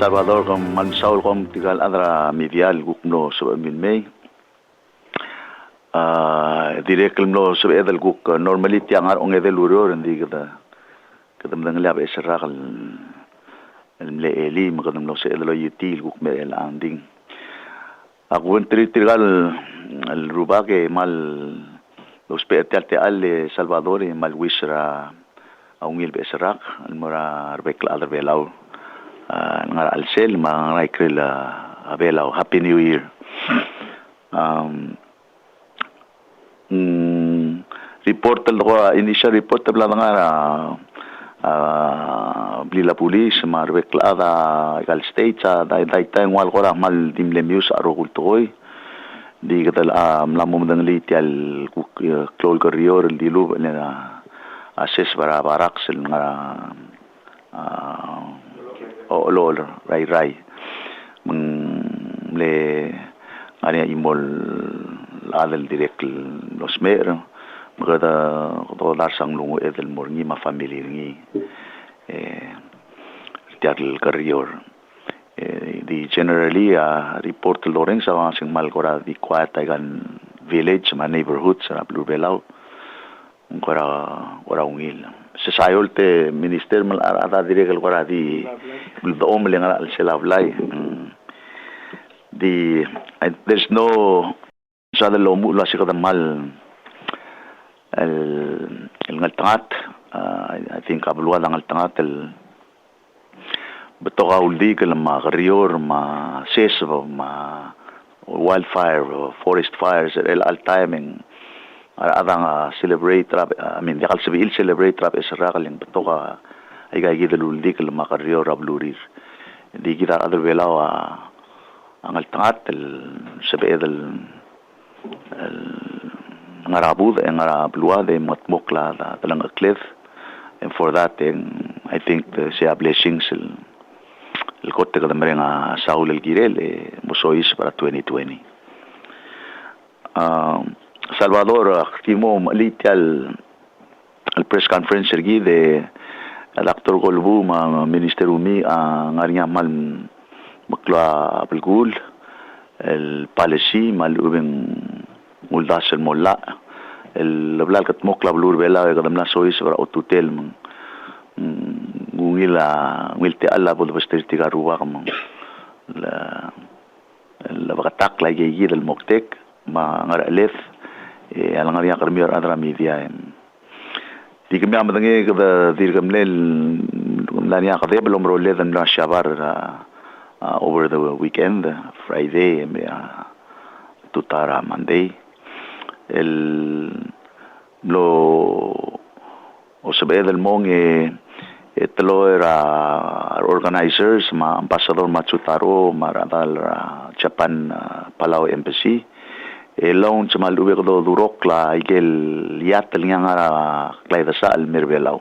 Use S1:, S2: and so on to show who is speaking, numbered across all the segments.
S1: Salvador kom Mansaul kom tigal adra medial gukno so min May direct lo so edel guk normally tiangar ong edel uror ndi kada mdang lab esrakal le eli makadam lo so edel yutil guk me el anding aku tigal al rubake mal los petelte al Salvador mal wisra aungil besrak al mora arbekla adar belau ngar alsel ma Olkeriil belau happy new year report initial report tabla ngara blila police ma arbekla ada gal state dai tangwal ko mal dimle news aro kultoy di katal lamum dang litial Olkeriil di lu na assess para barak sel ngara lol rai le area imol adel direct los mer magada do dar sanglungu edel morngi ma family ngi tial Olkeriil di generally report Lawrence avancing malgora di quiet gan village ma neighborhood sa blue belau ora ungil sa sayolte minister mal ada direct ora di do omlenga al selablay there's no sa de lo mula si kada mal el ngaltangat I think abluwa lang ngaltangat el beto ka uldi ka ma Olkeriil ma sesbo ma wildfire forest fires el all timing adang celebrate I mean yakal sabil celebrate rap esrakal yang beto ka ay gayid uldi ka ma Olkeriil rablurir di kita adal belaw ang altangat el sabi edel ngarabud ang ngarabluwa de matmokla talang cliff and for that I think the siya blessings el kote ka damre nga Saul Olkeriil musois para 2020 Salvador aktivo malitial el press conference sergi de Dr. Golbuu ma Minister Umiich ngarinya mal makla abelgul el policy mal ubeng muldas el molla el lablal kat mokla blur bela kadam na sois para otutel ngilti alla bod basterti garuwa kam la bagatak la yeyid el moktek ma ngar alef alang ngariya karmior adra media di kami amadange kada dirgamlel lania kade belum rolle dan la shabar over the weekend Friday tutara Monday el lo osebe del mong etlo era organizers ma ambassador Machutaro maradal Japan Palau embassy elon chamal ube ko durok la igel yat ngara klaida sa al merbelau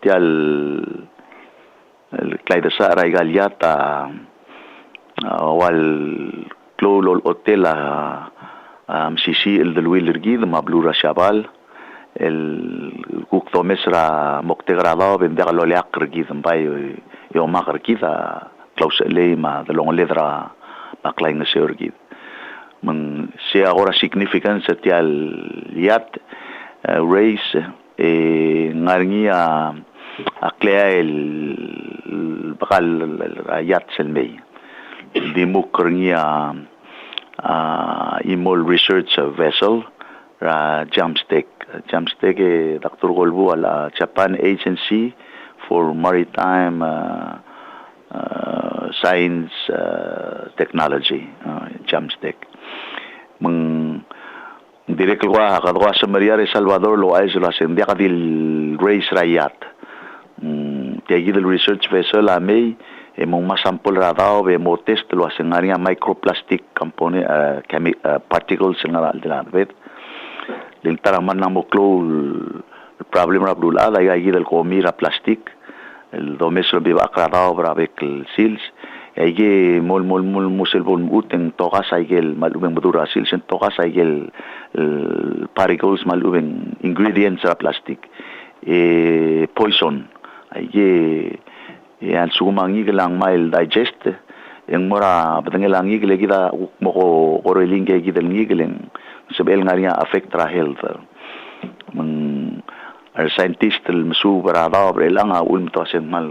S1: tial el klaida sa ra igal yata wal klolol hotel msisi el del wilergid mablura shabal el kukto mesra moktegrado bendagalo leakrgid mbay yo makrkida klaus le ma de long ledra baklain seurgid man se agora significance tial yat race ngarngia aklea el bakal yat selmei di mukrngia imol research vessel ra Jamstek Dr. Golbuu ala Japan Agency for Maritime Science Technology Jamstek meng direct wa kadwa sa Maria Salvador lo ay sila sendia kadil race rayat tiagi del research vessel amei mong masampol ra daw be mo test lo asengaria microplastic component particles nga aldilan vet del taraman na mo klo problem ra blula da igi del comira plastic el domeslo be bakradaw bra bekel seals igi mol musel bon uten togas aigel malubeng badura seals en togas aigel particles malubeng ingredients ra plastic poison igi yan sumangi lang mile digest yang mura patangelangi gile kita mo ko koreling kay kita ngigileng sabel nga rin affect ra health mang ar scientist masu para daw bre lang ulm to sen mal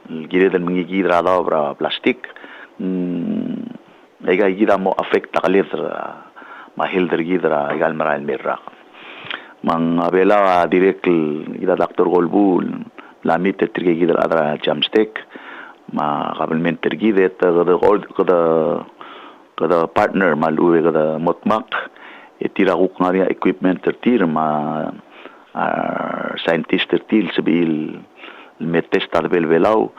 S1: gile dan mangigi ra daw para plastic ay kay kita mo affect ta kalit ma health gidra igal maral merra mang abela direct kita Dr. Golbuu lamit tergi gidra adra jamstek ma kabelment tergi det kada partner maluwe kada motmak itira kuk ngaria equipment tertir ma scientist tertil sebil metes tarbel belau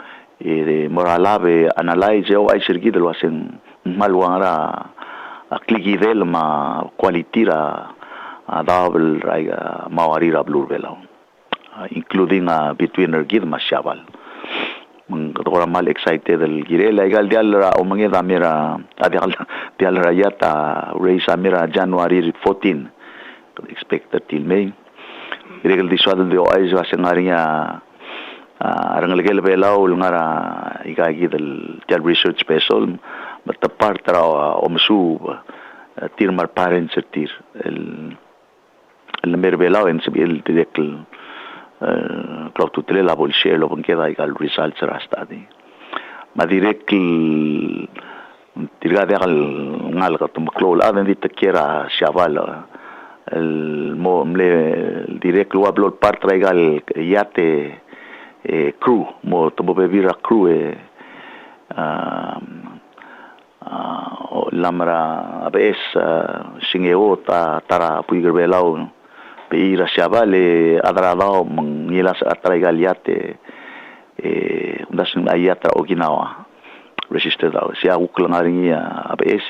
S1: moralabe analyze o ay sergi del wasen malwangara akligidel ma qualitira adabel raiga mawarira blur belau including between ergid masyabal mengkora mal excited el gire legal dial o mangi damira dial rayata race amira January 14 expected till May legal diswad de ois wasengarinya arang legal belau ngara igagi del dial research special matapar tra omsu tirmar parents tir el mer belau en sebil direct Claude Tutele la bolshe lo queda igual results rastadi ma direct tirga de al ngal ka tum klol aden dit kera chaval el mo mle direct lo hablo part igual yate crew mo to bebira crew lamra abes singeo tara puiger belau Pira siabale adrado mengilas atraigal yate undasun ayatra Okinawa registered daw siya uklangaringi ABS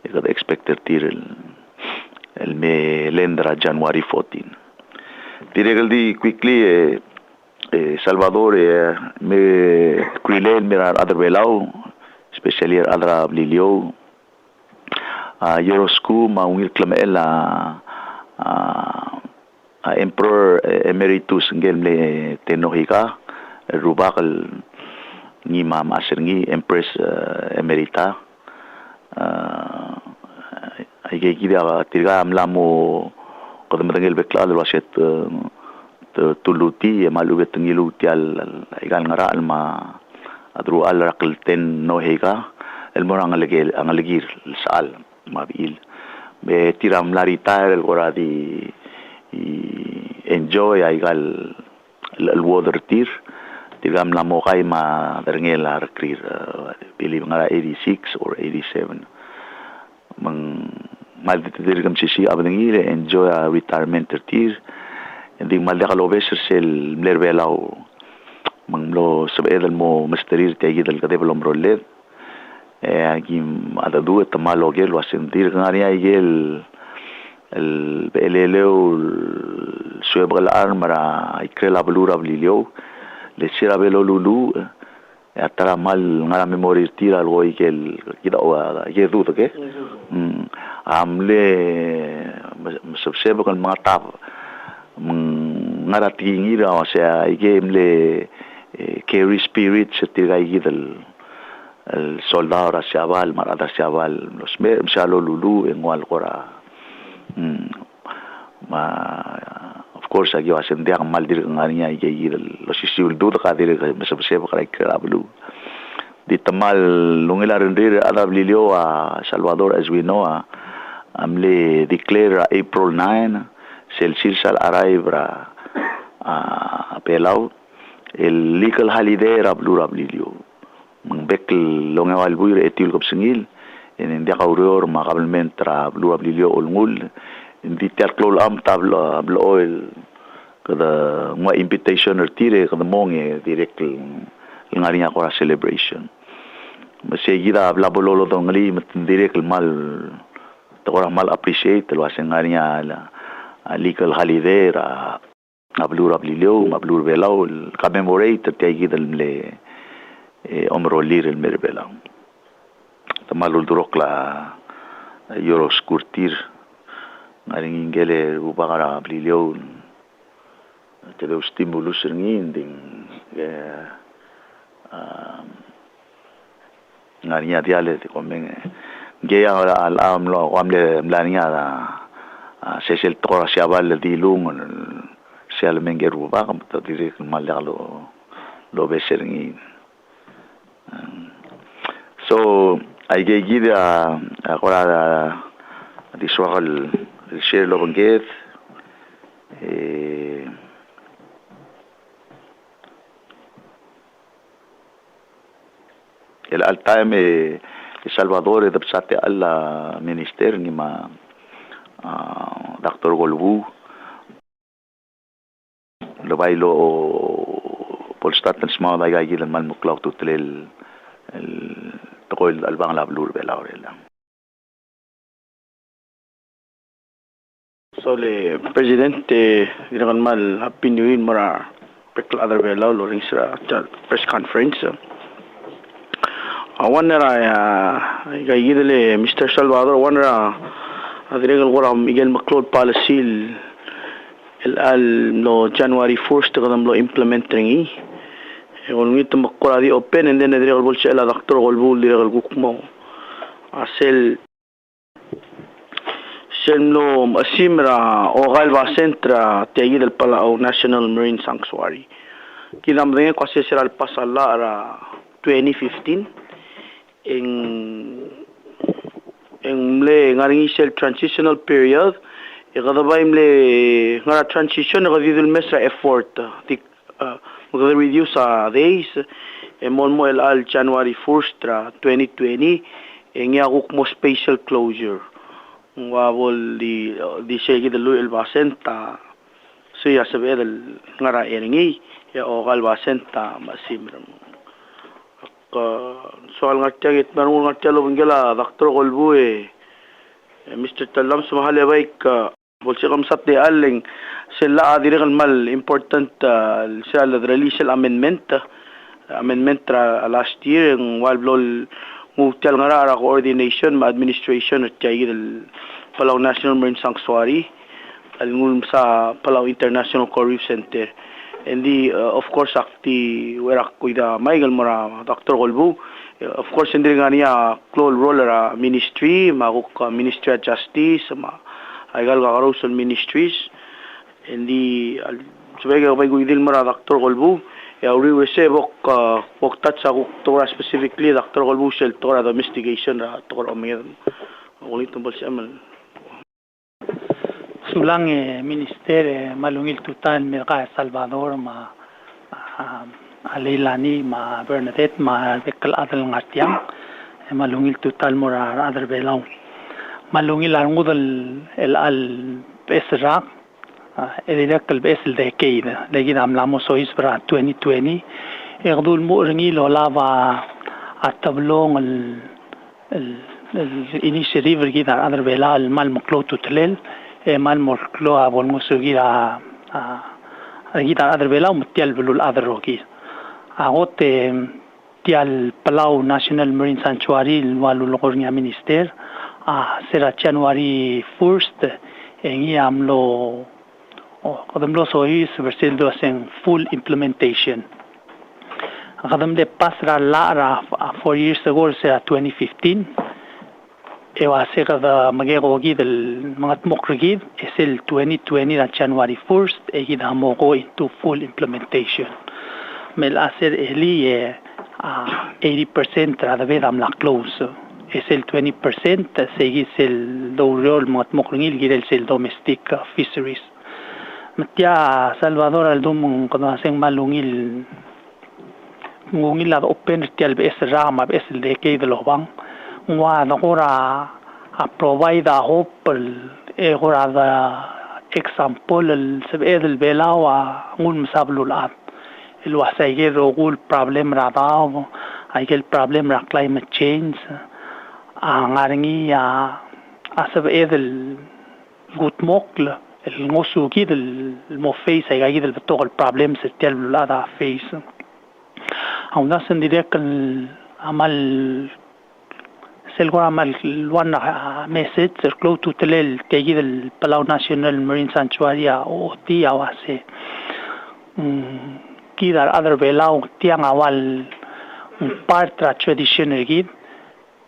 S1: kada expected tir el me lendra January 14 diregal di quickly Salvador me Krilen mirar other belau especially adra blilio Euroscu maungir klamela Emperor Emeritus ngelme tenohika rubakal ni mama aserngi Empress Emerita ay kaya tirga amlamo kada matangel bekla waset tuluti malubet ngiluti al igal ngara alma adru al rakal ten nohika el morang alegir sal mabil be tiram la retire el gora di enjoy aigal el water tir tigam la mokai ma derngela recrir believe ngara 86 or 87 mang mal dirgam sisi abdengile enjoy a retirement tir ending mal de kalobeser sel mlerbelau mang lo sabedal mo masterir tayidal kadebelom rolet agim ada dua temalo gel wasentir ngari gel el beleleo suebral armara ikrela blura blilio le sira belo lulu atara mal ngara memorir tira algo gel kida o yedu ke amle sebsebe kan mata ngara tingira o sea igemle carry spirit setira gidal el soldado raciabal marada raciabal los mshalo lulu en walgora ma of course agi wasen dia mal dir ngarinya igi los siul do ka dir mesebse ka krablu di tamal lungila rendir adablilio a Salvador as we know amle declare April 9 Celsius al arrive a Palau el legal holiday rablilio mengbekl longewal buir etil kopsingil en dia kaurior makabelment tra blue ablilio olngul di terklol am tablo oil kada mo invitation tire kada monge direct ngarinya ko celebration masegida habla bololo dongali direct mal to mal appreciate lo ngarinya legal holiday ra ablur ablilio mablur belau commemorate tayigidal le omrolir el merbela tamalul durokla euros kurtir ngaring ingele ubagara blilio tebe stimulus ringin ding ngarinya diale ti komeng geya al amlo amle mlania sesel tora siabal di lung sial mengeru ba kam to diri malalo lo beseringi so ay gida akora di soal share lo banget el altime Salvador de psate alla minister ni ma Dr. Golbuu lo bailo polstat ng small ay gilan man muklaw tutlel el tokol albang lablur bela orela.
S2: So le presidente ginakan mal happy new year mara pekla other bela loring sa press conference. Wanera gayidele Mr. Salvador wanera adregal wara Miguel McLeod policy el no January 1st kadam lo implement ringi on ngit makora di open and then adregal bol sa Dr. Golbuu diregal gukmo asel selno asimra ogal va centra tegi del Palau National Marine Sanctuary kinam ringi kasi sira pasala ara 2015 le ngaring isel transitional period ikadabay mle ngara transition nakadidul mesra effort tik reduce days mo el January 1st 2020 ngiyakuk mo spatial closure wabol di segi de el basenta siya sabi el ngara eringi ya ogal basenta masimram soal ngatiyagit marunong ngatiyalo bingala Dr. Golbuu Mr. Talam sumahali baik bolsi kamsat di aling sila adiregal mal important sila release amendment last year ng walblol ngutiyal nga coordination ma administration at tiyagit del Palau National Marine Sanctuary alingul sa Palau International Coral Reef Center. Hindi of course akti werak kuida Michael mora Dr. Golbuu of course hindi nga niya close roller ministry maguk Ministry of Justice ma aygal ka Carousel Ministries hindi sabay ka kuidil mora Dr. Golbuu we receive ok tat sa tora specifically Dr. Golbuu shel tora investigation ra tora omir ulit tumbal si amal
S3: sulang minister malungil tutan merka Salvador ma Alilani ma Bernadette ma bekal adal ngatiang malungil tutal mora adal belau malungil angudal el al besrak edilak el besel decade lagi namlamo sois para 2020 yagdul mo ringi lava atablong el initiative gida adal bela al mal muklo tutlel mal morklo abon musugira gita adar bela mutial belul adar roki agote tial Palau National Marine Sanctuary walu logornya minister sera January 1st engi amlo kadamlo sois versel do sen full implementation kadam de pasra lara 4 years ago sera 2015 ewa seka da magero del mga tmokrigid esel 2020 na January 1st egida mo go into full implementation mel aser eli 80% ra da vedam la close esel 20% segi sel do rol mga tmokrigid gidel sel domestic fisheries matya Salvador al dum kono seng malungil ngungil la open tial bes rama bes de ke de lobang wa nakura provide a hope gora da example el sebed el belawa ngul msablu al el wasayge rogul problem rada ay el problem ra climate change ngaringi asabed el gutmokl el ngosuki del mofeis ay gayid el betor el problem se tel la da face auna sen direct amal selgora mal wana message circlo tutelel tegi del Palau National Marine Sanctuary o ti awase kidar other belau tiang awal part tra tradition gid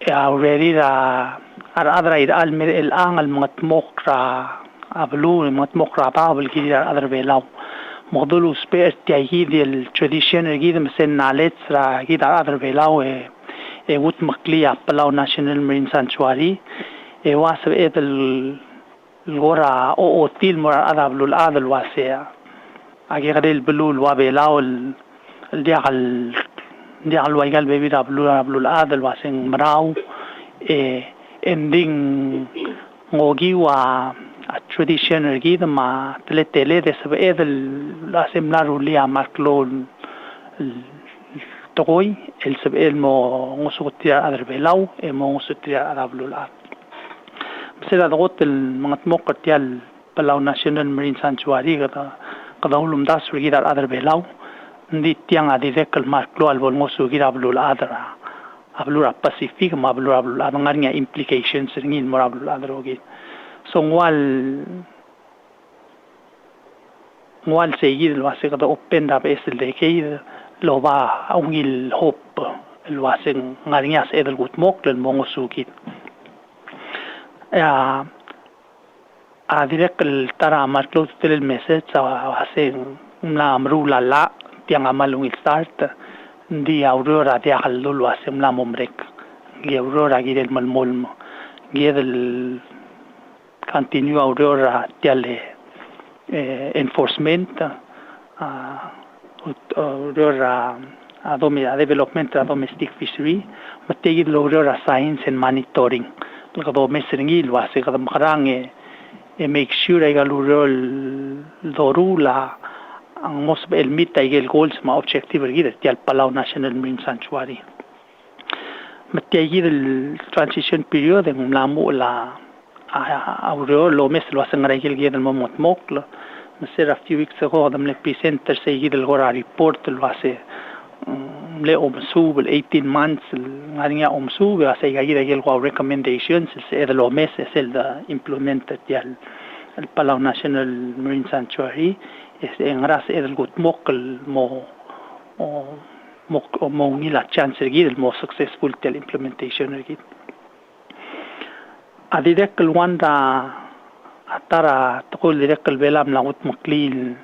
S3: already ra adra al el ang al mga tmokra ablu mga tmokra babel gid adra belaw modulu spare tiagid el tradition gid mesen knowledge ra gid adra belaw e wut maklia Palau National Marine Sanctuary e wasab el gora o til mora adablu al adal wasea agi gadel belul wa belaw el dial waigal bebi ablu al adal waseng mrau ending ngogi wa a tradition gid ma tele de sab el la semlaru lia marklo toy el sab el mo ngosutia adar belaw e mo ngosutia adablu al sila dagot el mga tmok tial Palau National Marine Sanctuary kada ulum das gid adar belaw ndi tiang adidek el marklo al volmosu gid ablu al adra ablura Pacific ma ablura adanganya implications ngin mo ablu adrogi so ngwal seguir lo hace kada open da es el de que lo va a unil hop lo hacen ngarias edel gutmok el mongosuki a direct el tara marklo el message hacen una amrula la tiang amalung start di aurora dia hallu hacen la momrek gi aurora girel malmolmo giedel continue aurora tiale enforcement aurora development domestic fishery mategi aurora science and monitoring lo meseringi lo hace kada makarang make sure ay galurol dorula ang most el meet ay el goals ma objective gid tial Palau National Marine Sanctuary mategi el transition period ng lamu la aurora lo mes lo hacen regel gid el momot moklo mesera a few weeks ago them le presenter say gid el gora report lo hace le omsub 18 months ngaringa omsub hace gid el go recommendations se lo mes es el implemented tial el Palau National Marine Sanctuary es en ras el gut mokl mo ni la chance gid el mo successful tial implementation gid adidek el wanda atara tqul direk el belam la gut maklil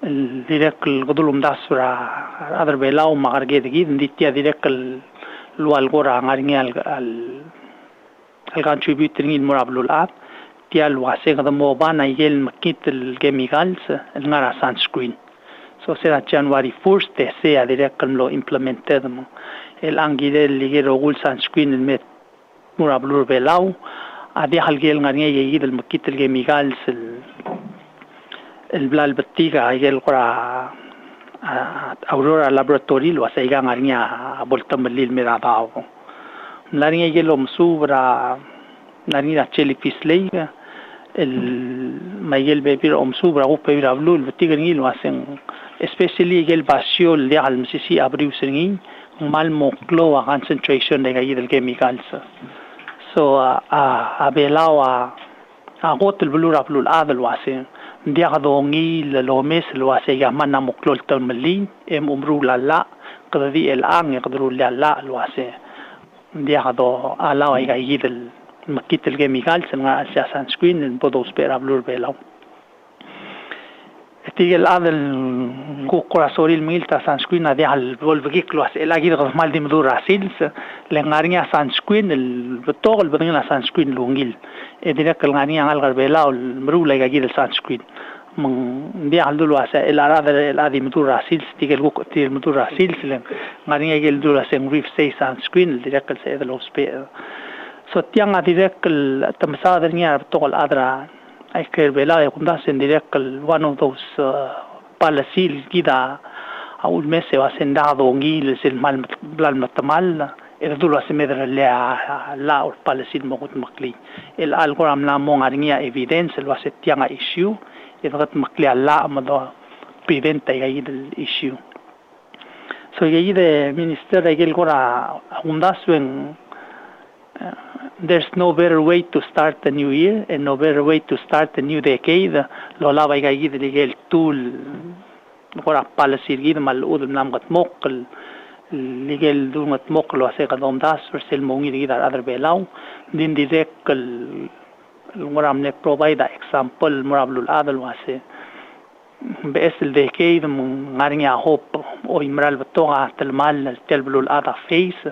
S3: el direk el gudulum dasra adar belaw magarge gid nditia direk el lual gora ngaringa al contributing in morabul ab tial wase gada mo bana yel makit el chemicals el ngara sunscreen so será January 1st te sea direk lo implemented el angide ligero gul sunscreen el met morabul belaw adi halgel ngaringa yid el makit el chemicals el blal batiga yel qura aurora laboratory lo wase ga ngaringa boltam lil merabaw laringa yelo msubra narina jellyfish leiga el mayel bebir omsubra go pebir ablul batiga ngil wasen especially el basio le al msisi abriu singin mal moklo a concentration de gayid chemicals so a belawa a gotel blur ablul adal wasen dia gadongi lo mes lo wase ya manna moklo tamli umru la qadi el ang qadru la lo wase dia gado ala ay gayid el makit el chemicals nga sa sunscreen en podo spera blur belaw tigel adel go corazor el milta sunscreen dia al volviglo el agid mal de mdur asils le ngaringa sunscreen el botol badina sunscreen lungil e direk el ngaringa al garbelaw mru le gayid el sunscreen من دي عندو واسا الادي مدور راسيل تيجل جو تيل مدور راسيل سلم غادي يجل دول سين ريف سي سان سكرين ديريك سي دلو سبي سو تيان ديريك التمسادر نيا بتقول ادرا اي كير بلا يكون دا سين ديريك one of those بالاسيل كده او المسي واسن دادو نجيل سين مال بلال متمال دول سمدر لا او بالاسيل موجود مقلي الالغورام لا مون غادي ايفيدنس الواسه تيان ايشيو يفقط مقلي على ما prevent the issue. So the minister again gora undas when there's no better way to start the new year and no better way to start the new decade. Lo la vai gayid legal tool gora policy gid mal ud nam gat mokl legal dungat moklo se kadom das sel mongi di dar other belau din direct kal muram ne provide example murablul adal wase باسل ذكي ngarinya hope o imral betonga telmal telblul ada face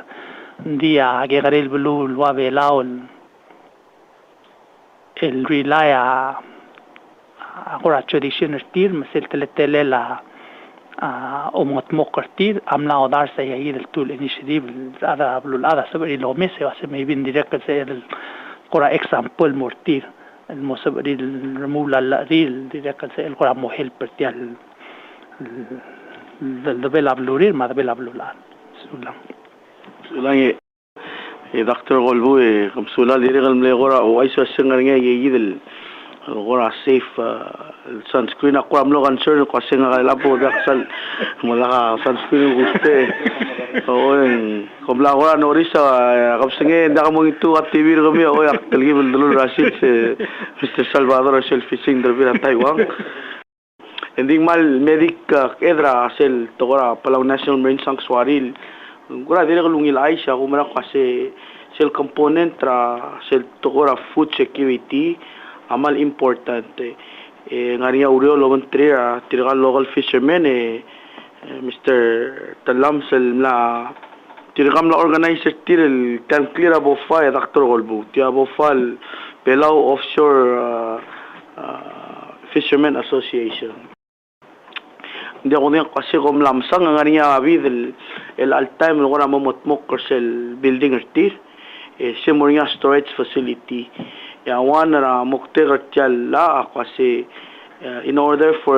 S3: dia gegarel blul wa belau el relaya agora tradition tir mesel telela omot mokartir amla odar se yid el tool initiative ada blul ada sabri lo mese wase me bin direct se el qora example mortir المسبب remove la reel direct se el qora mo help pertial del bela blurir ma bela blulan
S2: sulang Dr. Golbuu kamsula diri kalmle qora o aiso sengar nga yid qora safe sunscreen ako amlo concern ko senga lapo daksal malaka sunscreen guste oen komla qora norisa kapsenge nda mo itu TV kami o aktelgi bildul rasid se Mr. Salvador sel fishing derbi Taiwan ending mal medic edra sel togora Palau National Marine Sanctuary qora diri kalungil aisha kumara kasi sel component tra sel togora food security amal importante ngariya uriyo logon tira tiragal local fishermen Mr. Talam la tiragam la organizer tiril can clear abo fa Dr. Golbuu ti abo fal Palau Offshore Fishermen Association hindi ako niya kasi kung lamsang ngariya abid el all time logora momotmok sel building tir simuriya storage facility one mukte gatjal la kasi in order for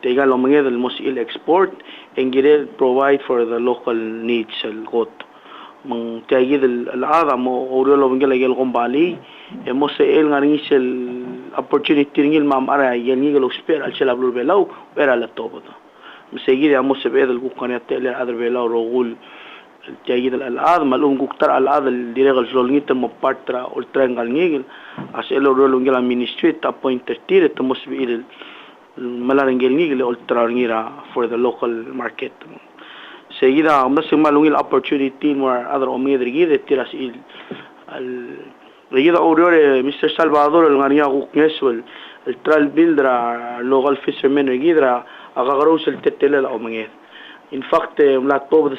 S2: tegal omanged el mos il export engire provide for the local needs el got mang tayid el ada mo oro lo ngel gel kombali mos el ngani sel opportunity ngil mam ara yel ngel exper al sel ablur belau era la tobo مسيجي مos bedel ku kan tele adr belau rogul تجد الألعاب مالهم كتر الألعاب اللي رجال جلونيت مبارترا أولترانجال نيجل أسأله رولونجال administrator appoint تير تمس بيل ملارنجال نيجل أولترانجيرا for the local market. سيجدا مس مالونجال opportunity more other أمي درجيد تيراس إل رجيدا أوريور مستر سالفادور الغنيا غوكنسول الترال بيلدرا local fishermen رجيدرا أغاروس التتلة الأمية. In fact ملا توب the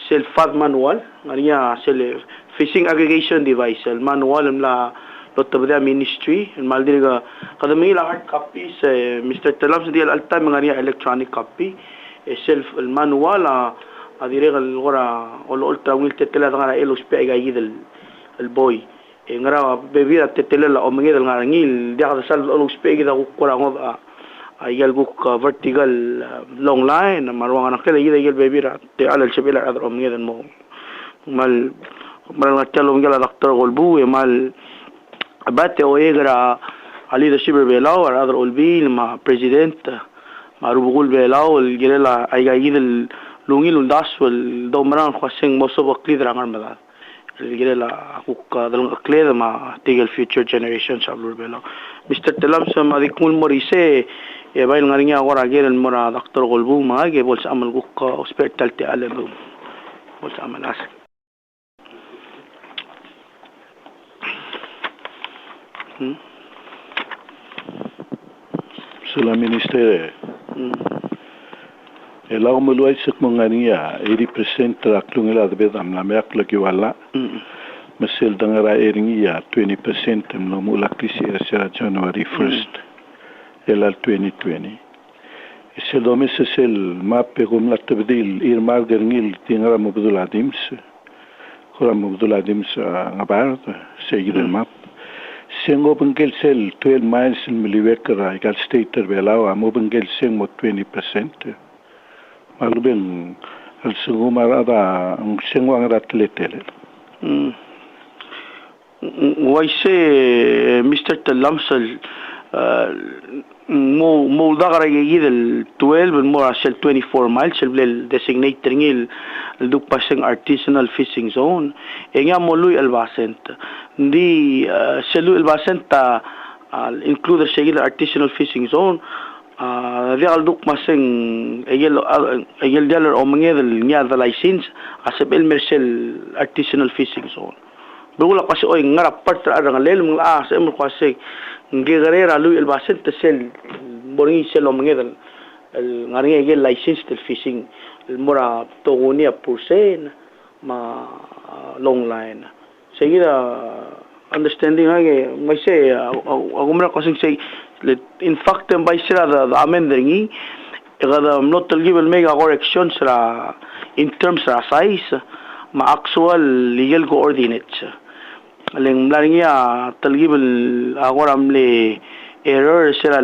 S2: sel FAD manual ngariya sel fishing aggregation device el manual mla lotabda ministry maldiriga kadami la hard copy se Mr. Talam se dial alta ngariya electronic copy sel el manual adiriga gora ol ultra wil tetela ngara elos pe gayid el boy ngara bebira tetela la omngid ngarangil dia sal elos pe gida ko ngoba ayal book vertical long line marwang anak kala yida yel bebira te alal shabila adar omngedan mo mal ngatalo ngala Dr. Golbuu mal abate o egra ali da shiber belau adar olbil ma president ma rubugul belau el girela ayga yidel lungil undas wal domran khwaseng moso bakli drangar mala el girela akuk dal kleda ma tigal future generations ablur belau Mr. Talam sam adikul morise bail ngarinya agora gel mora Dr. Golbuu maage bols amal guk hospital ti alam bols amal as
S4: Sula minister elaw maluay sik mangariya i-represent raklungila debed amla mek lagi wala masel dangara eringiya 20% mlo mulak si January 1st elal 2020 isel domes sel map pegum la tabdil ir marger ngil tingra mabdul adims kora mabdul adims ngabar segid map sengo bengel sel 12 miles miliwekra igal stater belau amo bengel seng mo 20% malubeng al sengo marada ang sengo ang ratletele
S2: why say Mr. Talamsal mo dagara yid el 12 and more sel 24 miles el designate ngil el duk paseng artisanal fishing zone nga mo lui el basent di selu el basent include the artisanal fishing zone Real duk masing egel dollar o mangedel niya the license asabel mercel artisanal fishing zone. Bugula kasi oy ngarap part ra nga lel mga sa mo kasi ngigarera lu el baset sel boringi sel o mangedel ngari egel license del fishing mura togunia pursen ma long line. Seguida understanding hage may say agumra kasi say in fact by sila the amending kada not talgibel mega correction sila in terms of size ma actual legal coordinates aling mlaringia talgibel agoram le error sila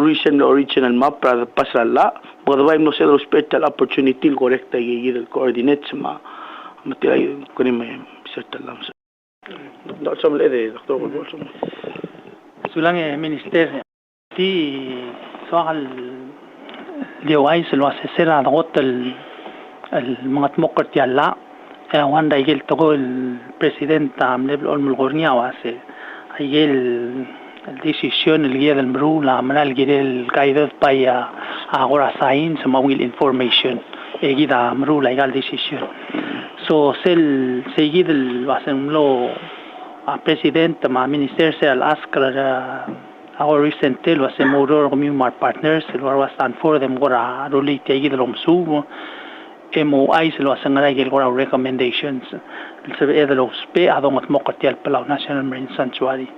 S2: recent original map para pasala but no sila special opportunity correct gigil coordinates ma matay kunin may certain lang Dr. Samlede Dr. Golbuu
S3: sulang minister ti soal liway silwa sera dagot el mga tmokert yalla wanda igel togo el president level olmulgornia wase igel el decisión el guía del mru la manal gidel guided by agora science mawil information egida mru la igal decision so sel seguidel wasemlo president ma minister sel askra our recent tale was a motor community partners it was stand for them gora ruli tegi de lomsu MOI se lo hacen agil gora recommendations se ve de los pe adongot mokotial Palau National Marine Sanctuary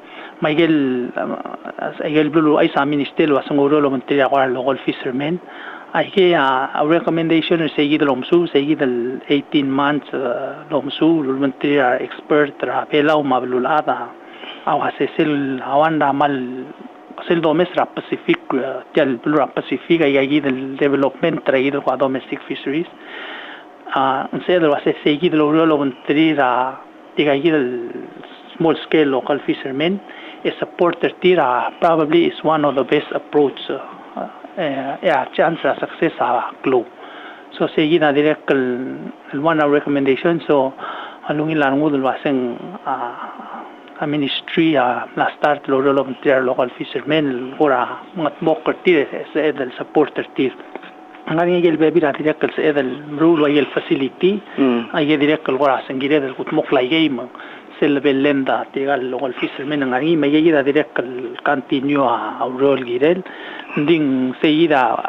S3: Miguel agil blue ay sa ministerio hacen oro lo monteria gora lo golf fishermen ay que a recommendation seguid de lomsu seguid del 18 months lomsu lo monteria expert ra Palau mablulada aw hasil awanda mal sel domestic Pacific tial blue Pacific ay del development traído kwa domestic fisheries instead was seguid lo volunteer del small scale local fishermen a supporter tira probably is one of the best approach chance of success clue so seguida direct el one recommendation so alungin lang mo waseng a ministry la start lo local fishermen ora mga tmoker tir sa edel supporter tir ang ngigel baby na direct sa edel rule ay el facility ay direct ora sa ngire del kutmok la game sel belenda tigal local fishermen ang ngi may gida direct continue a role girel ding seguida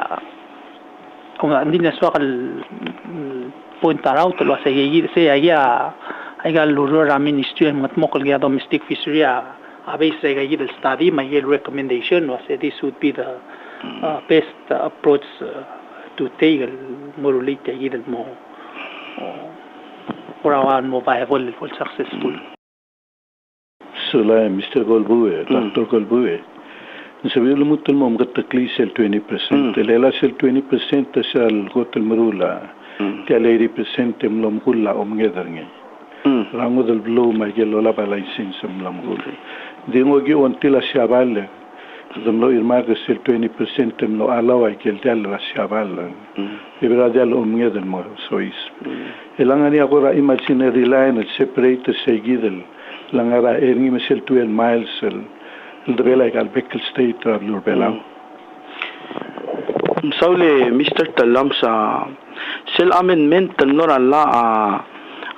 S3: kung andin na swakal point out lo sa gida se ay galuro ra ministry ng matmokol gya domestic fishery a base ay gida study may recommendation was this would be the best approach to take morally gida mo orawan mo viable for successful
S4: sula Mr. Golbuu Dr. Golbuu sabi mo mutul mo mga takli sel 20% lela sel 20% sel hotel marula tiala 80% mlom kulla omngedar ngi rango del blue may gelola ba license mlom kulla dingo gi on tila shabal zamlo irma sel 20% mlo alawa kel tiala shabal ibra dial omngedar mo sois elangani agora imaginary line separate segidel langara eringi mesel 12 miles el debela gal Bekel State Lur Palau
S2: Saule Mr. Talam sa sel amendment tanora la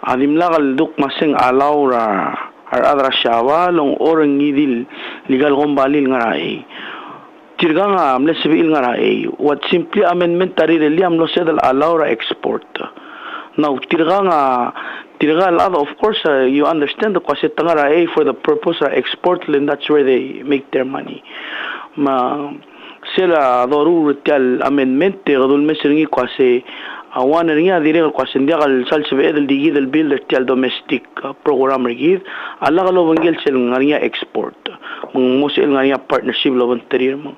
S2: adimla gal duk maseng alaura ar adra shawa long orang ngidil legal gombalil ngarai tirgang amle sibil ngarai what simply amendment tari liam lo sedal alaura export now tirgang of course you understand the kasi tangara for the purpose of export and that's where they make their money ma sila doru tal amendment gadul mesringi kasi awan ringa dire kasi ndigal salsbe edel digi del bill tal domestic program rigid alla galo wangel sel ngaria export mung musil ngaria partnership lo banterir mo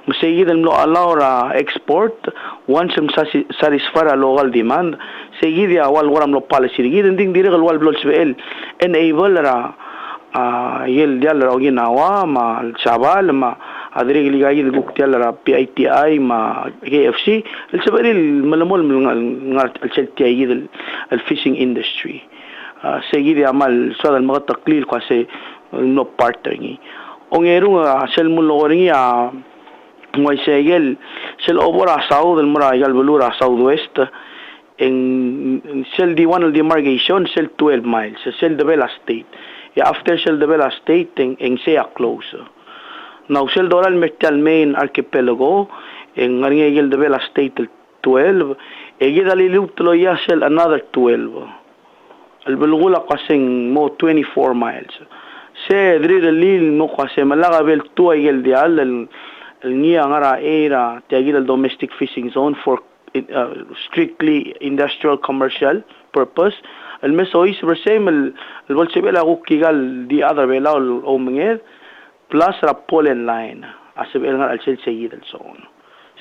S2: musegi del lo allow export once satisfy a local demand seguidi awal waram lo policy rigid ding dire wal blol sbel enable ra yel dial ra ginawa ma chabal ma adri ligay guktial ra PITI ma KFC el sabaril malamol ngal el TI el fishing industry seguidi amal sa al mga taklil kasi no partner ni ongerung sel mulo ringi Ngoy segel sel obora south el mura igal belura southwest en sel di one demarcation sel 12 miles sel de Bella State. After sel de Bella State en sea close. Now sel doral metal main archipelago en ngel de Bella State 12 egid alilutlo ya sel another 12. Al belgula kasing mo 24 miles. Se drir lil mo kasi malaga bel tu egel dial el niya ngara era tiagid al domestic fishing zone for strictly industrial commercial purpose. El mesois versem el bolsebela gukigal di other bela o menged plus ra pollen line asib el al sel seguid el zone.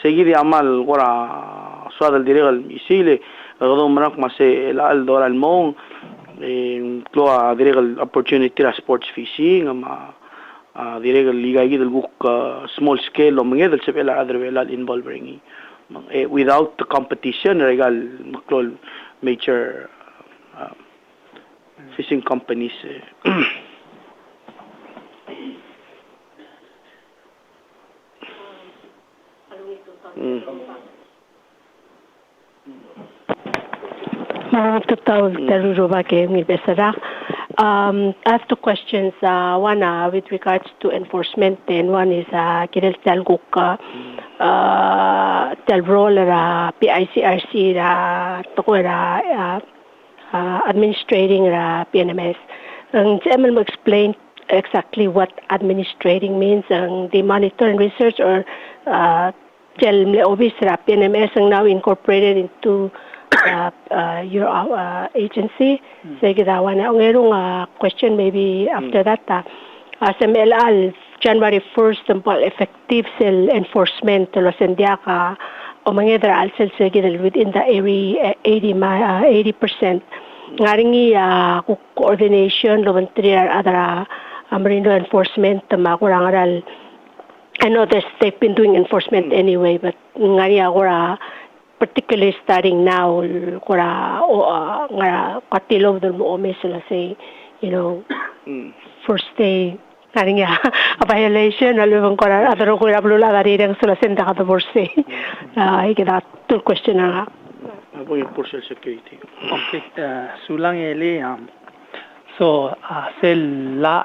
S2: Seguid amal gora suad el diregal isile غضو مناق ما سي الال دور المون كلوا ديريغل opportunity را sports fishing ما ديريغل liga gid el book small scale lo menged el sebela other bela involving without the competition regal maklol major fishing companies
S5: I have two questions. One with regards to enforcement, and one is kirel talguk talrol ra PICRC ra tokoira administrating ra PNMS. Emil will explain exactly what administrating means. They monitor and research or tell obvious ra PNMS now incorporated into your agency. Sige daw na ngerong question maybe after that as MLL January 1st tempal effective cell enforcement lo sendia ka o mangedra al cell sige within the area 80% ngaringi coordination lo mantriar adara marine law enforcement makurangaral. I know they've been doing enforcement anyway, but ngari agora particularly starting now, katilo del mo sila say, first day, a violation, alubang ko na, ataro ko na blula dari ng sila senda ka the say. I get that two question na.
S2: For security.
S3: Okay, sulang eli, so sel la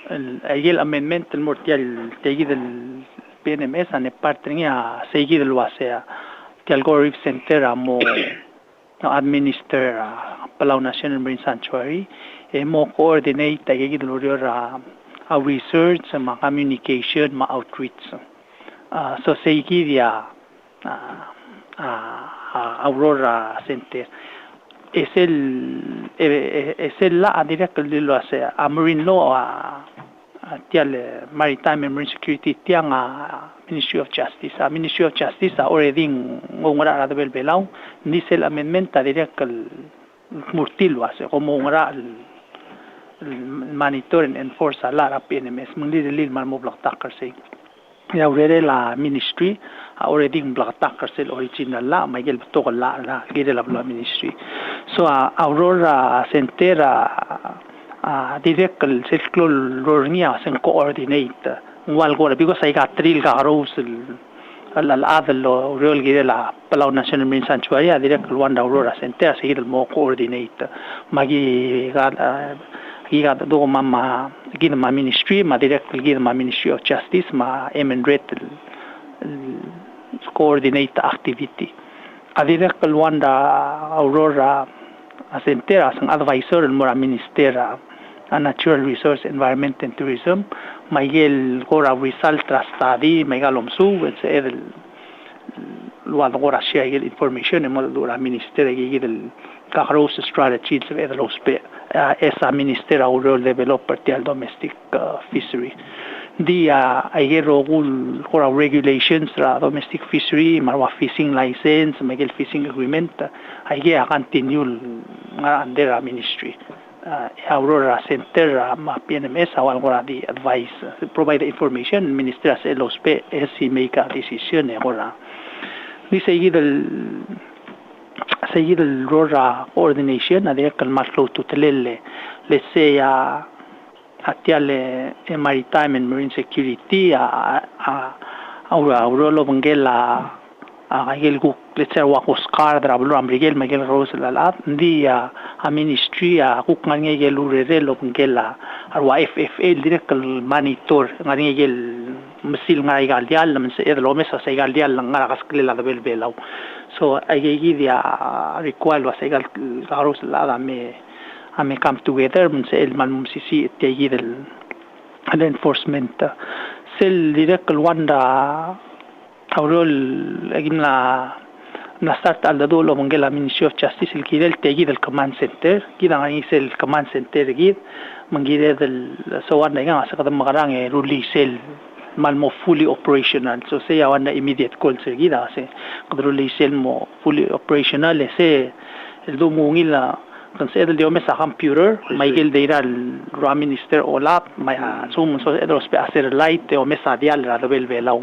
S3: el amendment el mortial tegi del PNMS ane parte niya segi del wasea. Golbuu Center mo administer Palau National Marine Sanctuary mo coordinate tagig dulur our research ma communication ma outreach so segi dia Aurora Center es el la direct lo hace a marine law tial maritime and marine security tiang Ministry of Justice. Ministry of Justice already ngora ra del Palau dice el amendment direct el murtilo hace como ngora el monitor and enforce la PNMS mundi del mal mo block takarse ya already la ministry already block takarse original la magel to la gede la ministry so Aurora Center direct el ciclo lornia sen coordinate walgora because I got trill garos al adlo real gide la Palau National Marine Sanctuary direct el Wanda Aurora Center seguir el mo coordinate magi got do mama gide ma ministry ma direct gide ma Ministry of Justice ma MNRET coordinate activity direct el Wanda Aurora Center as an advisor el mora ministera Natural Resource Environment and Tourism Miguel Gora result study Miguel Omsu it's el luad Gora share information en modo minister el Kazuo strategy el los esa minister rural developer tial domestic fishery dia ayer Gora regulations la domestic fishery marwa fishing license Miguel fishing agreement ayer continue under ministry Aurora Center PNMS awal di advice provide the information minister se los si make a decision agora di seguir el Aurora coordination de que el maslo tutelele le sea atiale maritime and marine security auro lo bangela kagel ku letser wa ko skar dra blo amrigel magel ros lalat ndi a ministry ku ngani gel urere lo bangela arwa FFA direct monitor ngani gel mesil ngai gal dial men se edlo mesa se gal dial ngara kaskle la bel belaw so ayegi dia require was egal ros la me ame come together men se el man mumsisi tegi del enforcement sel direct wanda aurol agim la start al dolo mongela Ministry of Justice el kidel tegi del command center kida ngani sel command center gid mangide del sawan nga sa kadam magarang e ruli sel mal mo fully operational so say awan na immediate call sir gida kasi kadruli sel mo fully operational se el do mongila kan sa edel diome sa computer Michael Deiral Ra Minister Olap may sum so edel spe aser light o mesa dial ra bel belaw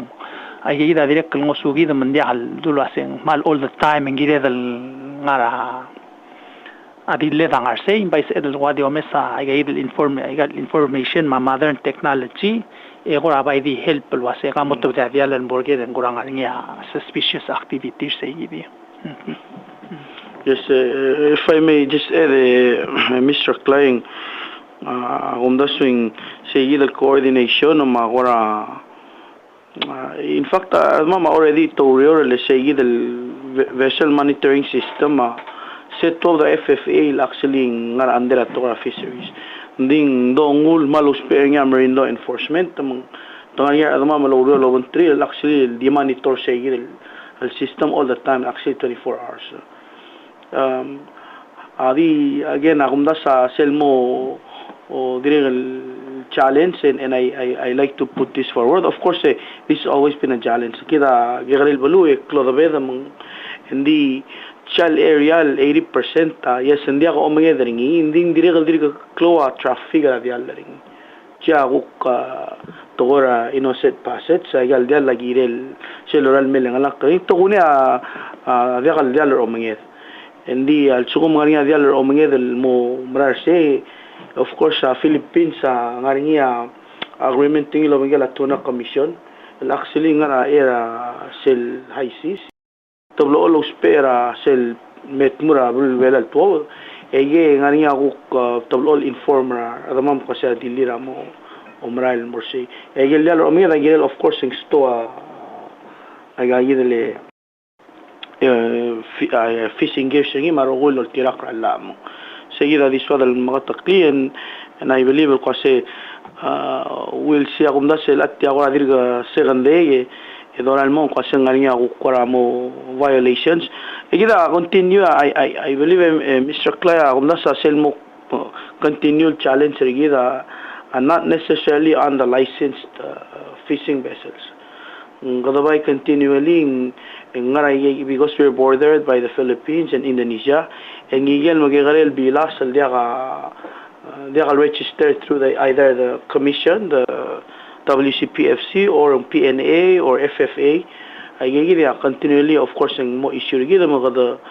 S3: ay gida direct ng sugi da mandial dulo aseng mal all the time ngire del ngara adille dangar say by edel wadi o mesa ay gida information ma modern technology e gora by the help wase ka moto da dial en borger en gorang ngia suspicious activities say gidi.
S2: Yes, if I may just add, Mr. Klein, the swing say the coordination of Magora. In fact, Mama already told you, let's say the vessel monitoring system set of the FFA actually under the fisheries. Ding dongul malus peringa marine law enforcement among tangya Mama Loro Trail actually the monitor say the system all the time, actually 24 hours. Adi again akumda sa selmo direct challenge and I like to put this forward. Of course, this has always been a challenge. Kita Olkeriil balu klodabeda mong hindi chal area 80% yes hindi ako omenge daringi hindi direct kloa traffic la dial daringi. Chia ko togora innocent passet sa gal dial lagi rel celular melengalak to kunya dial dial omenge. Hindi al sukum ngariya dial omenge del mo marse of course Philippines ngariya agreement ting lo mengela tuna commission actually ngara era sel high seas tablo lo spera sel metmura welal to ege ngariya ko tablo informer adamam ko sa dilira mo umral morse ege dial omenge dial of course ng sto agayidele fishing gears ngi marugol ul tirak alam seguida diswada al mga takli and I believe kasi will see akumda sel at agora dirga segande normalmente kasi ngariya ko mo violations egida continue I believe Mr. Clay akumda sa sel mo continual challenge egida and not necessarily on the licensed fishing vessels Gadabay continually because we're bordered by the Philippines and Indonesia and gigel Olkeriil bilas they are registered through either the commission the WCPFC or PNA or FFA ay gigil continually of course ang mo issue gida mo kada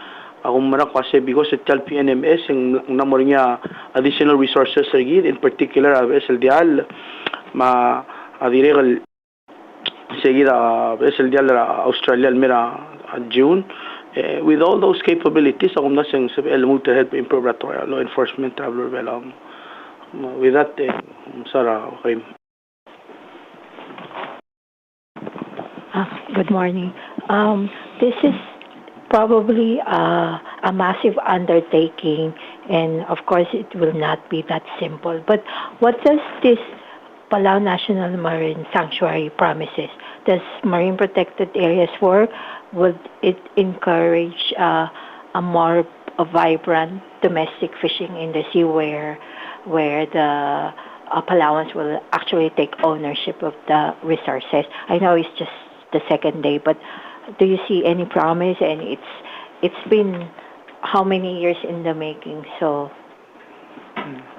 S2: akong manak kasi because it tell PNMS ang namor niya additional resources gid in particular SLDL ma adirel seguida SLDL Australia mira June with all those capabilities ako na siyang element to help improve law enforcement traveler well with that Sarah okay.
S5: Good morning. This is probably a massive undertaking and of course it will not be that simple, but what does this Palau National Marine Sanctuary promises? Does marine protected areas work? Would it encourage a more vibrant domestic fishing industry where the Palauans will actually take ownership of the resources? I know it's just the second day, but do you see any promise? And it's been how many years in the making? So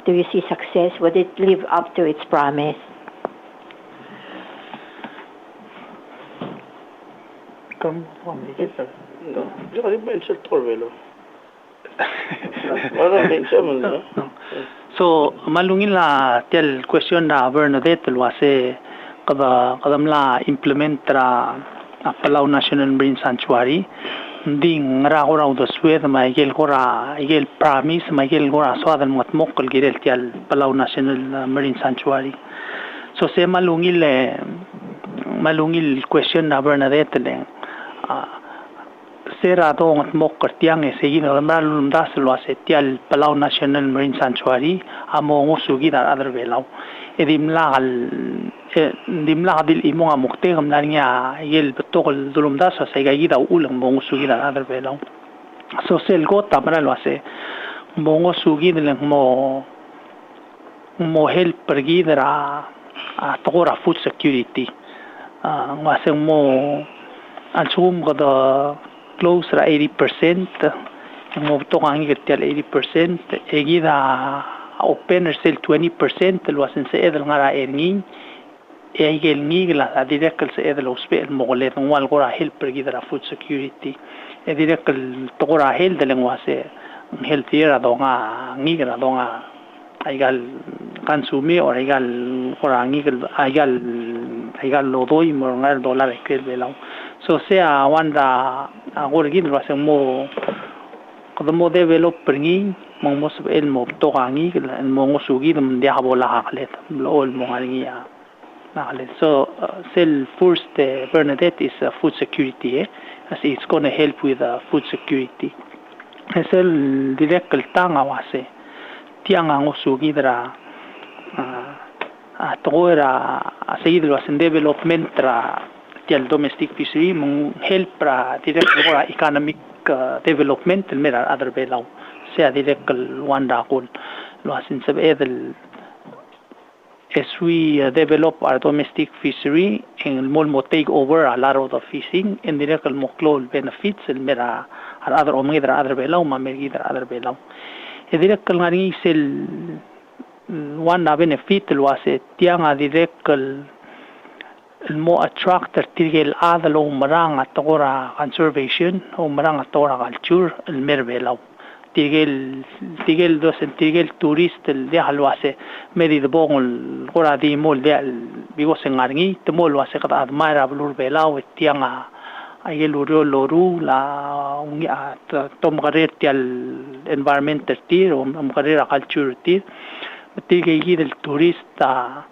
S5: do you see success? Would it live up to its promise?
S3: So malungin la tel question na Bernadette wase kadamla implement tra Palau National Marine Sanctuary ding ra ora do swed ma igel gora igel promise ma igel gora swad al motmok al girel tial Palau National Marine Sanctuary so se malungil question na Bernadette le sera do motmok tiang e seguido mal das lo hace tial Palau National Marine Sanctuary amo ngusugi dar other belau edimla dil imong amukte kam nanya yel betokol dulum das sa gayida ulang mongo sugi da other belau so sel go tamra lo ase mongo sugi de mo help pergi dara tokora food security ngase mo ansum go da close ra 80% mo tokangi getel 80% egida open sel 20% lo asen se edel ngara erning egel nigla direct se edel hospital mogolet wal gora help pergidra food security direct tokora hel de lengwase healthier adonga nigra donga aigal consumi or aigal gora nigel aigal lodoi morngal dollar kel belau so sea wanda agorgin lo asen mo komo develop pergi mongos el mo tokangi el mongos sugi dum dia bola haklet lol mongalingia so cell first Bernadette is food security as it's going to help with food security cell direct tanga wase tianga ngosugi dra toera seguir lo hacen development tra tial domestic fishery mong help pra direct economic development el mera other belau sea direct wanda kul lo hacen sab edel as we develop our domestic fishery and more take over a lot of the fishing and direct moclol benefits el mera other omedra other belau ma mergidra other belau e direct ngari sel wanda benefit lo hace tianga direct el mo attractor tigel adalo marang atora conservation o marang atora culture el merbelau tigel dos tigel turist el dia lo hace medi de bon gora di mol dia bigo sengarngi te mol lo hace kada admira blur belau tianga ayel loru la unga tom garet tial environment tir o garet culture tir tigel el turista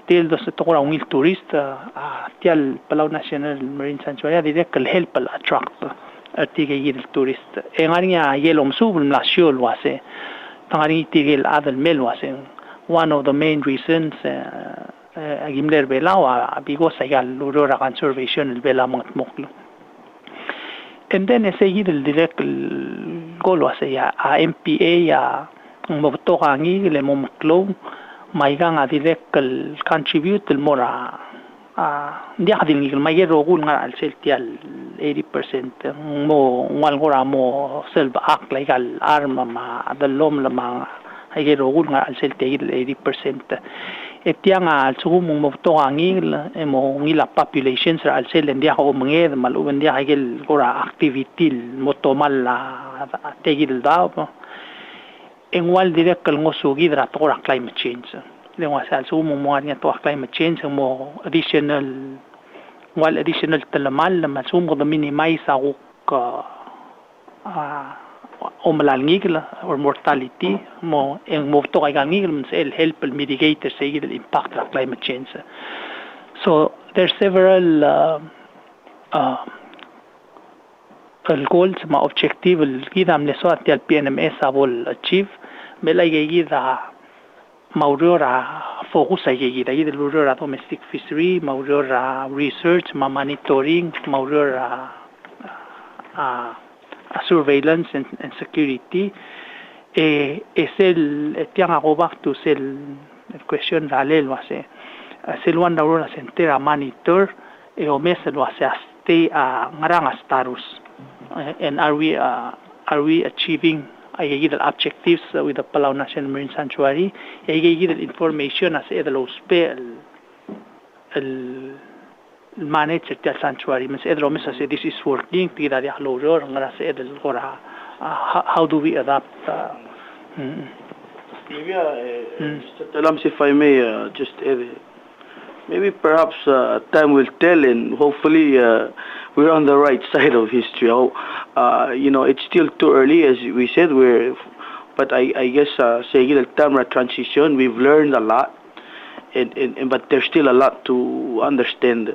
S3: tiel dos tokora un turista tial Palau National Marine Sanctuary direct el help al attract tigel el turista engania yelom subul national wase tangani tigel adal mel wase one of the main reasons agimler belau bigo sagal lurora conservation el bela moklo and then seguir el direct goal wase ya MPA ya motokangi le momklo maigang direct contribute el mora dia hadin el mayero gul ngar al seltial 80% mo walgora mo selb ak legal arma ma adalom lama ayero gul ngar al seltial 80% etianga al sugum mo toangi mo ngila population sa al sel dia ko manged maluben dia hagel gora activity motomal la tegil daw en wal direct el ngosugi dra tora climate change lengua sal sumo mo anya to climate change mo additional talamal ma sumo the minimize au o malangigla or mortality mo en mo to ga ngigl el help mitigate the impact of climate change so there's several el goals ma objective el gidam le soat al PNMS abol achieve mela gida maurora focus gida gida lurora domestic fishery maurora research ma monitoring maurora surveillance and security es el tianga go back to el question ralel lo hace el one aurora se entera monitor e o mes lo hace stay ngaranga status and are we achieving the objectives with the Palau National Marine Sanctuary the information as the law spell el manage the sanctuary means this is working how do we adapt
S2: maybe if I may just add Maybe perhaps time will tell, and hopefully we're on the right side of history. It's still too early, as we said. But I guess saying the term transition, we've learned a lot, but there's still a lot to understand.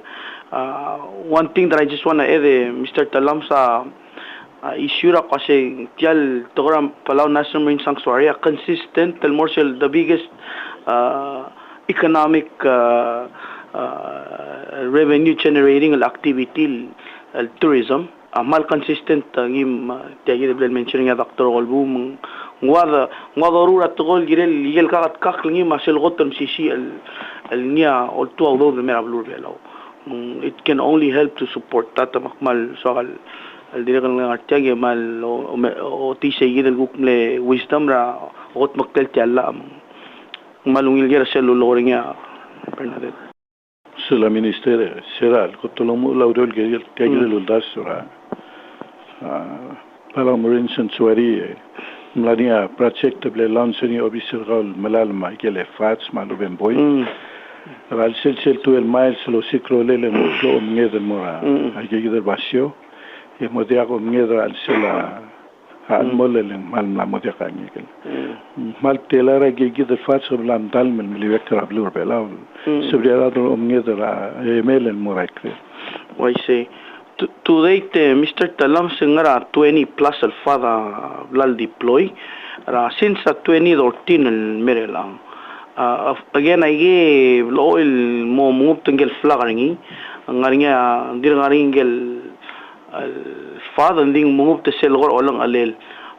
S2: One thing that I just want to add, Mr. Talam, sa issue ra kasi tiyal togram Palau National Marine Sanctuary consistent, the biggest economic revenue generating activity, tourism. Mal consistent ngim tiyagi the mentioning Dr. Golbuu ngwada rura togol girel kakat kaklingi masel gotem sisi al niya or to although the merablur belaw. It can only help to support tata makmal soal al direkan ng artiyagi mal o tisay gidel gukle wisdom ra ot maktel tiyalla malungil gira seluloring ya Bernadette.
S4: Sula ministere seral kotolomu laurel gidel tiyagi luldasura. Palau Marine Sanctuary mlania project ble launching officer gol malalma gele fats maluben boy ral sel 12 miles lo ciclo lele mo ngeder mora age gider basio e modia ko ngeder al sela al molelen mal la modia ka ngel mal telara ge gider fats blan dalmen mi vector ablur belaw sobre do ngeder melen mora kre
S2: why say to date, Mr. Talam singara 20 plus alfada blal deploy. Since 2013 el merelang. Again, I gave oil mo move tengel flagaringi. Ngaringa dirngaringel father ding move to sell or olang alel.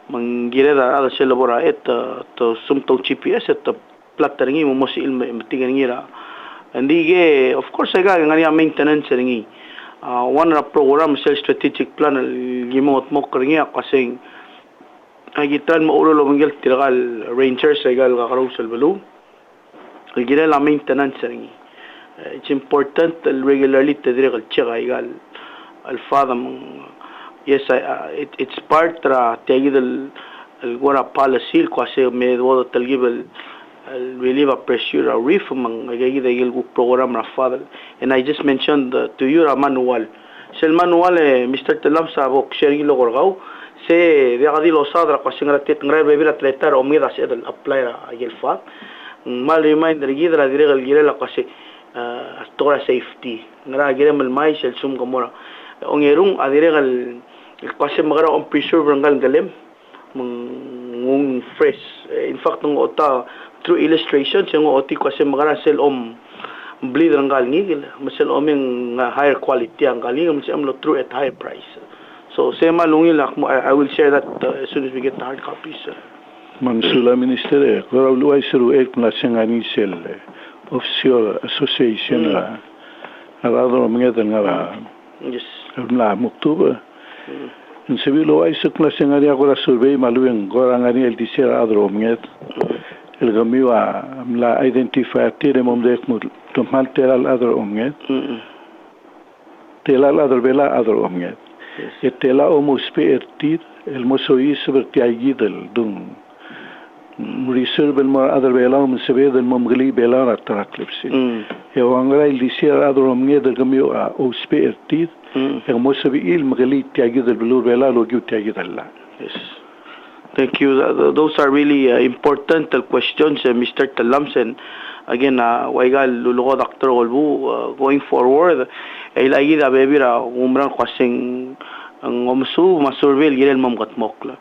S2: Mangire da ada selabora et to sumto GPS et platteringi mo mosi ilm tigangira. And dige of course I got ngaria maintenance ringi. One program sel strategic plan gimot mo kringia kasi agitan mo ulo mangel tiragal rangers igal kakarusal balu gira la maintenance ringi. It's important regularly tadrigal chega igal al father yes it's part tra tagid al gora policy kasi me do talgibal relieve a pressure a reef mang agagid program ra father. And I just mentioned to you a manual sel manual Mr. Talam sa bok sharing lo gorgaw se de gadi lo sadra kasi ngatet ngray bebira atletar omida se apply ra agel fa mal reminder gidra diregal girela kasi astora safety ngara girem mai sel sum gomora ongerung adiregal kasi magara on preserve rangal galem mung fresh in fact ng ota through illustrations yung oti kasi magara sel bleed rangal ngigil masel oming higher quality ang galing masel lo through at higher price. So sema lungil I will share that as soon as we get the hard copies.
S4: Mansula minister ko luay siru ek na singani sel official association arado mga ngara
S2: yes
S4: na October en civilo ay suk na singani agora survey malueng gorangani el disera adro mga el gamiwa la identify tire mom dek mut to mal telal adro omget telal adro bela adro omget et tela omus pertir el mosoi sobre tiagidel dum reserve el mar adro bela om sebe del mom gli bela atraklepsi e wangra il disera adro omget el gamiwa os pertir el mosobi il mgli tiagidel belur bela lo giu tiagidella.
S2: Yes. Thank you. Those are really important questions, Mr. Talamsen. Again, waigal lulugo Dr. Golbuu going forward. Ilagi da bebira umran kwasing ngomsu masurvey girel mamgatmokla.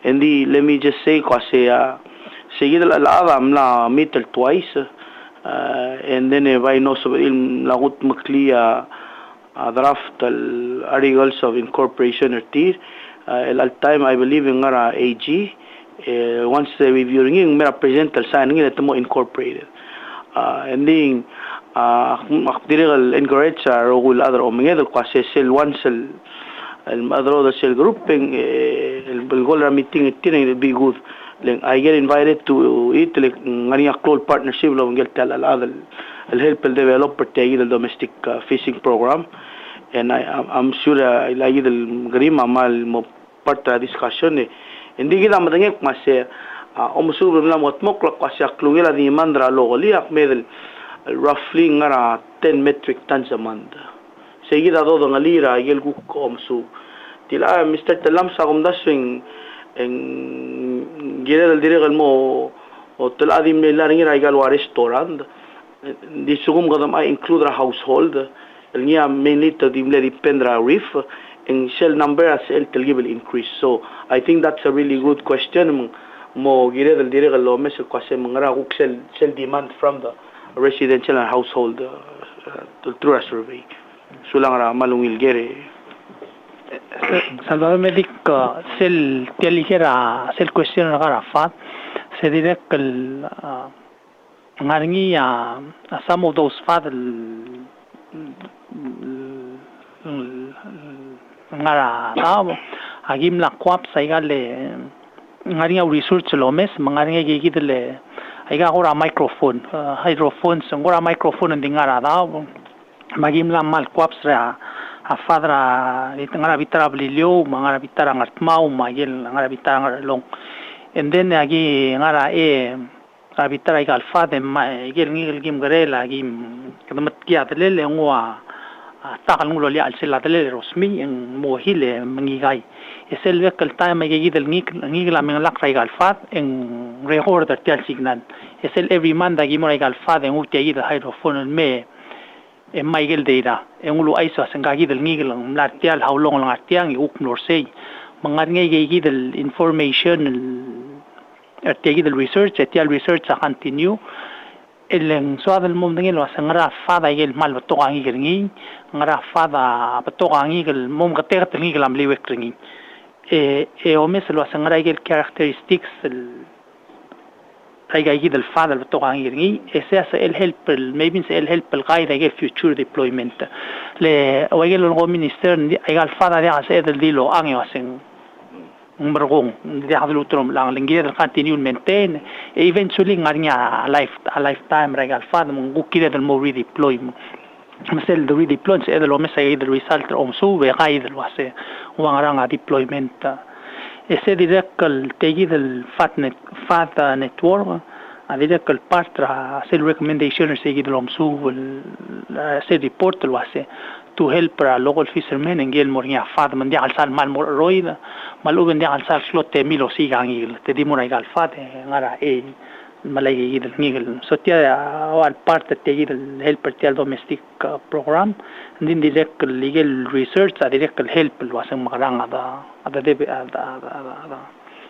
S2: And let me just say kasi sige al adam la meter twice and then by no so il lagut makli draft al articles of incorporation or tir al time I believe in ngara AG once reviewing ng mera present al signing ito mo incorporated and then makdirigal encourage rogul other omingedal kasi sel one sel other sel grouping el goal meeting it be good. I get invited to it like ngani close partnership lo ngel tal al other el help el developer tagi the domestic fishing program and I'm sure ilagi del grima mal mo parta discussion hindi kita madangek mas omusubro na motmok kasi aklungila di mandra lo liak medel roughly ngara 10 metric tons a month. Sige dato do ngalira igel ku komsu. Tila Mr. Talam sa kumdaswing en giral dirgal mo o tala adim nila ngira igal wa restaurant. Di sugum gadam I include a household. El niya mainly to dimle dependra reef and cell number as el will increase. So I think that's a really good question. Mo giral dirgal lo mes kwase mangara ku cell demand from the residential and household through a survey. Sulang ra malungil gere.
S3: Salvador Medic sel tialigera sel question agara fat se direct ngaringi some of those fat ngara tao agim la kwap saigale ngaringa research lomes mangaringa gigidle aiga ora microphone hydrophone ngora microphone ndingara tao magim la mal kwaps ra a fadra ngara bitara blilio ngara bitara ngatmau magel ngara bitara ngarlong and then agi ngara bitara igal fadem magel ngil gim garela gim kedamat kiat lele ngwa takal ngulo li alsela lele rosmi en mohile mangigay esel vekel time magigidel ngigla men lakra igal fad en record der signal esel every month agi mora igal fad en uti agi hydrophone me Michael Deira, ulu aiso sengagi del ngigel mlartial haulong lartiang uk norsei mangarngay del information artiagi del research etial research sa continue el so del mom ngel wasangra fada igel mal batokangi ngi ngra fada batokangi gel mom gater ngigel am liwek ngi o mesel wasangra igel characteristics Kaya del father batokangi ngi esas el help maybe el help el qaida ge future deployment le wagel ngo minister igal father ya se del dilo angi wasen umbergong di hadlu trom lang lingir continue maintain eventually ngarnya a lifetime regal father mungukire del mo redeploy مثل the redeploy se del omesa del result omsu ve qaida wase wangaranga deployment ese direcal tegi del fat network direcal partra sel recommendation segi del omsu se report lo hace to help local fishermen en gel mornia fat man dia alsal mal roida mal uben dia alsal slotte milo sigangi te dimora igal fat ngara malay del ngigel sotia al parte tegi del helper tel domestic program din direct legal research direct help lo hace magranga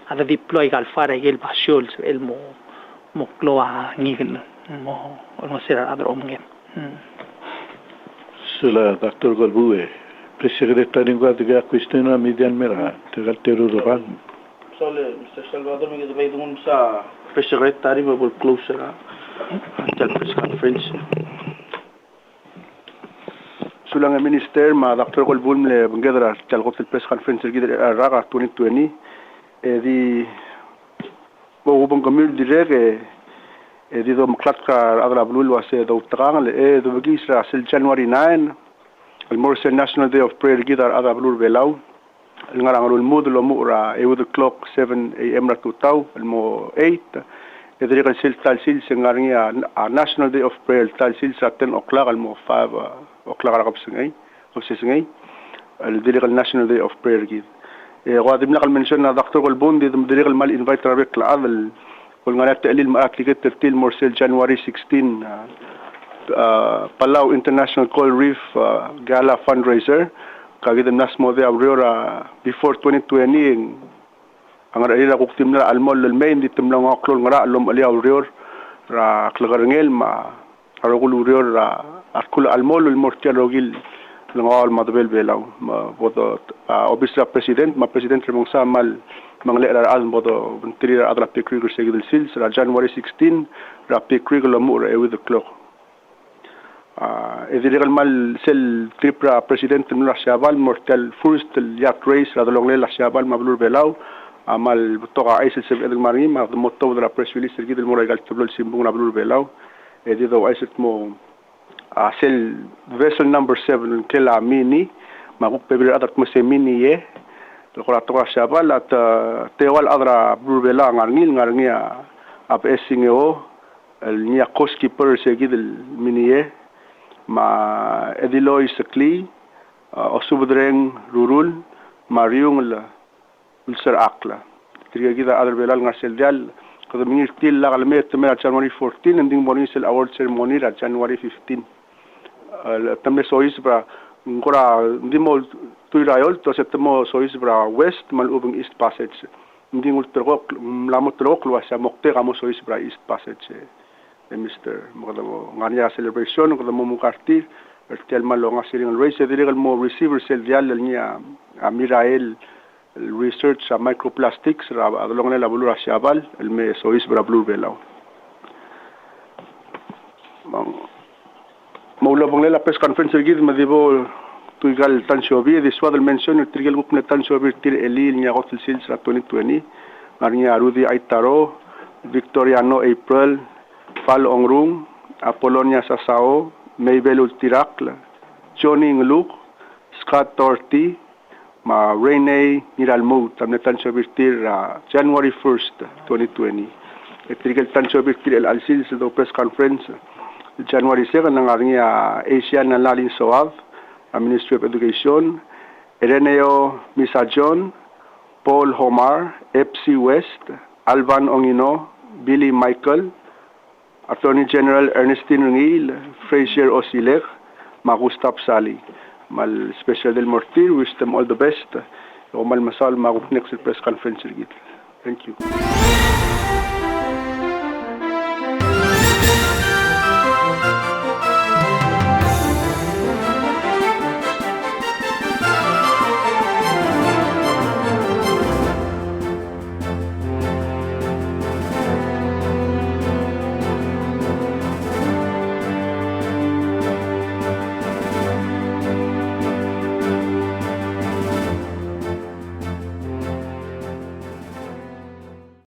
S3: ada deploy gal fara el bashol el mo kloa ngigel mo no será adro omgen
S4: Sula Dr. Golbuu President.Thursday guarda questione median mera tegal teruro
S2: Sole Mr. Salvador me debay dun sa President.Thursday will closer until press conference.
S6: Sulang minister ma Dr. Golbuu le bangedra talgot press conference gidra raga 2020 di bo bang kamil direge di do mklatka adra blul wase do trang le do gisra sil January 9 el Morrison National Day of Prayer gidar adra blul belau el ngarangul modulo mura with the clock 7 am to tau el mo 8 edrigal sil tal sil sengarngia a National Day of Prayer tal sil sa 10 o'clock el mo 5 o'clock ragab singay of singay el dirigal National Day of Prayer gid غادم نقل منشن دكتور Golbuu دي مدير المال انفايت رابط العدل والغنات تقليل مأكل ترتيل مرسل جانواري 16 Palau International Coral Reef Gala fundraiser kagid nas mo de aurora before 2020 ang arira ko timna almol el main di timna ngoklol ngara alom ali auror ra klagarngel ma arogul auror ra akul almol el mortialogil ngawal madbel belaw bodo obisra president Remengesau mal mangle ra al bodo bentri ra adra PICRC del sils ra January 16 ra PICRC lamur with the clock illegal mal sel tripra president nula siabal mortal first yacht race ra dolong la siabal mablur belaw amal toga aisil se el marim ma motto de la press release gidel moragal toblol simbung mablur belaw edido aisit mo sel vessel number 7 kela mini maguk pebre adat mo se mini ye lokora toga siabal at tewal adra blur belaw ngarngil ngarngia ap esingeo niya coastkeeper segid minie ma ediloy sakli osubdreng rurul mariung la ulsar akla triga gida adar belal ngasel dial kada mingir til la kalme temel January 14 ending morning sel award ceremony ra January 15 tamne sois bra ngora ndimo tuirayol to setmo sois bra west mal ubeng east passage nding ultrok lamotrok lo sa mokte kamo sois bra east passage Mr. Magdamo ngania celebration kada mo mukarti tel malo nga siring race dirigal mo receiver sel dial niya Mirael research sa microplastics ra adlong na labulu rasyabal el me sois bra blue belaw maula banglela press conference gid madibo tuigal tansyobi this was mention trigal gupne tansyobi tir elil niya hotel sales ra 2020 marnya arudi aitaro victoriano april Pal Ongrung, Apolonia Sasao, Maybel Ultirakla, Johnny Ngluk, Scott Torti, ma Rene Niralmo, tamne tansyo birtir January 1st, 2020. Etrigal tansyo birtir el alsil sa press conference January 2nd ng aring Asian Nalalin Soav, Ministry of Education, Ireneo Misajon, Paul Homar, FC West, Alvan Ongino, Billy Michael, Attorney General Ernestine Rengil, Frazier Osilek, Magustap Sali. Mal Special del Mortir, wish them all the best. O mal masal magupnek sa press conference. Thank you.